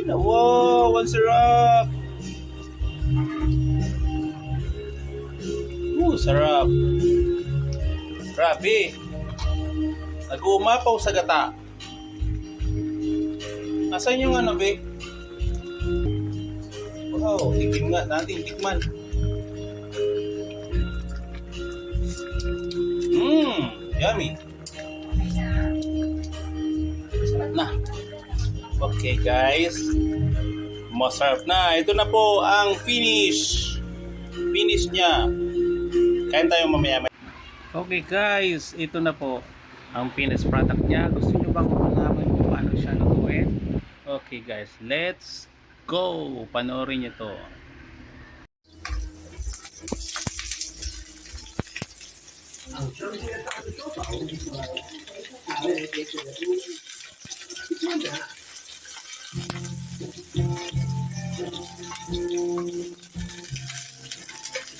Wow, ang sarap. Sarap. Grabe. Nag-uumapaw sa gata. Nasaan yung ano, be? Wow, tikim nga natin, tikman. Yummy. Sarap na. Okay, guys. Masarap na. Ito na po ang finish. Finish niya. Kain tayo mamaya. Okay, guys. Ito na po ang finished product niya. Gusto nyo bang malaman kung paano siya lutuin? Okay, guys. Let's go. Panoorin nyo to.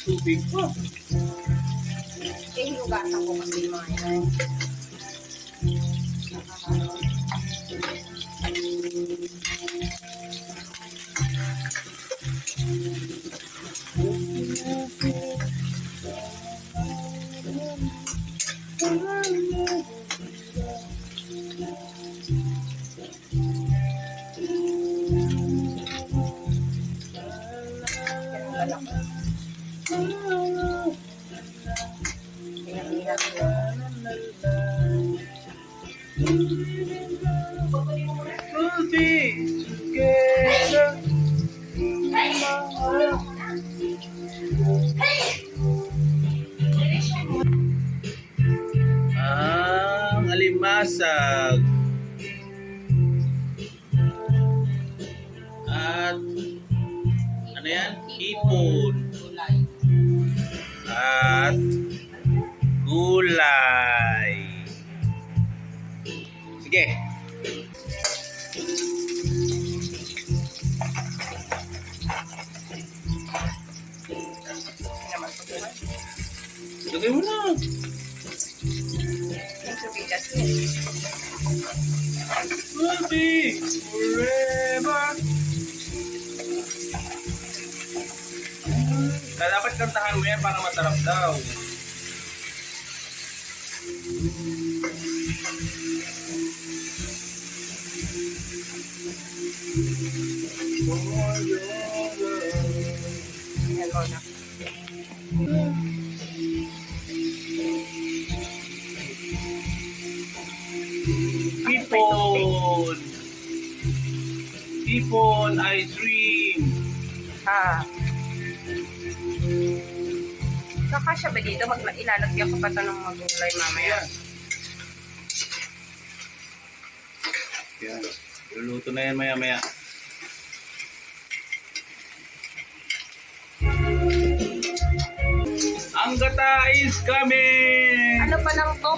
Tubig po. Hinugasan ko kasi yung mga yan. Alimasag at ano yan? Hipon at gulay. Sige. Lagay mo na. Happy forever. Dapat kantahan mo yan para masarap daw. Hipon! Hipon ice cream! Ha. Kakasya ba dito? Ilalagyan ko pa ito ng magulay mamaya. Yan. Luluto na yan maya-maya. Ang gata is coming! Ano pa lang to?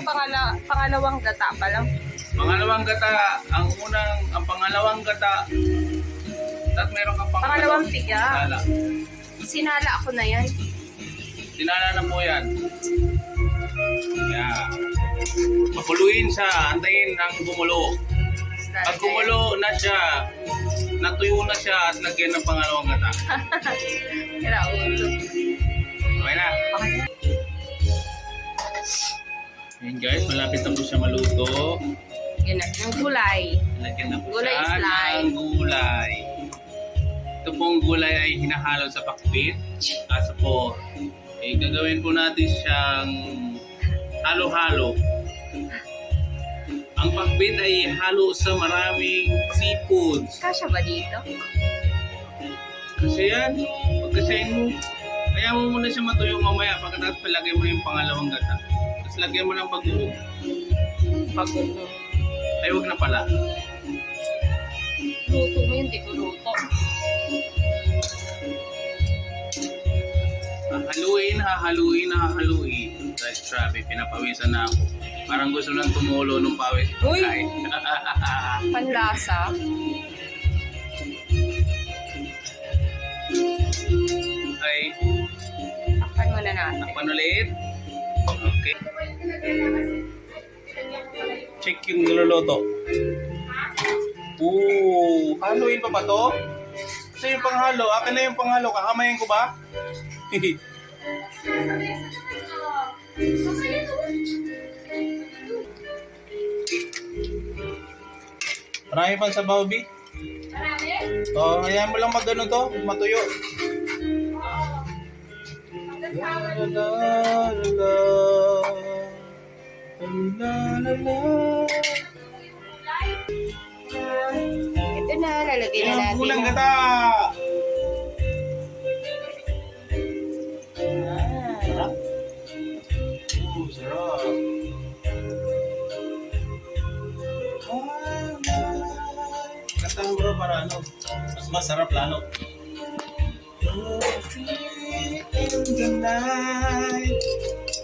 Pangalawang gata pa lang. Pangalawang gata. Ang pangalawang gata. At meron kang Pangalawang tiga. Sinala. Sinala ako na yan. Sinala na po yan. Yeah. Pakuluin siya. Antayin ang gumulo. Pag gumulo na siya, natuyo na siya at lagyan ng pangalawang gata. Kaya ulo. Okay na. Ayan guys, malapit na po siya maluto. Yan na. Yung gulay. Lagyan na po Gulay siya slime. ng gulay. Ito pong gulay ay hinahalo sa pakbit as po. Eh, gagawin po natin siyang halo-halo. Ang pakbit ay halo sa maraming seafoods. Kasya ba dito? Kasi yan, pagkasayin mo, kaya mo muna siya matuyo mamaya pagkatapos palagay mo yung pangalawang gata. Tapos lagyan mo ng bagoong. Bagoong. Ay, wag na pala. Luto mo yun, di ko luto. Hahaluin. Guys, grabe, pinapawisan na ako. Parang gusto lang tumulo ng pawis. Uy! Ay. Panlasa. Ay, Takpan muna natin. takpan ulit. Okay. Check yung niluluto. Ooh. Haluin pa ba to? Kasi yung panghalo, akin na yung panghalo. Kakamayin ko ba? Marami pang sabaw, B. Marami? Oh, hayaan mo lang mag-ano to, matuyo. La la la la la la la. Ito na, lalagay na Yan, natin. kulang gata. Sarap. Sarap. Katang bro para ano, mas masarap lalo. In the night.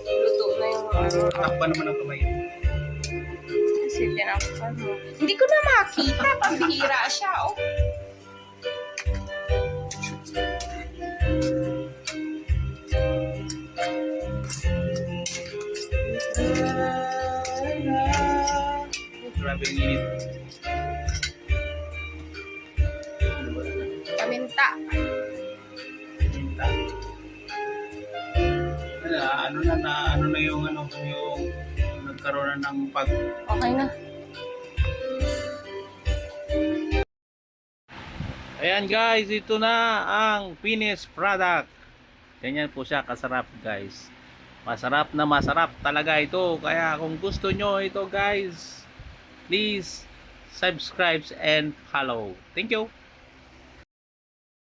Luto na yung ano. Takpan naman ang kamay. Kasi tinakpan mo. Hindi ko na makita. Pambihira siya, oh. Grabe ang init. Paminta. Minta. Ano na yung nagkaroon na ng pag. Okay na. Ayan guys, ito na ang finished product. Ganyan po siya kasarap guys. Masarap na masarap talaga ito. Kaya kung gusto nyo ito guys, please subscribe and follow. Thank you.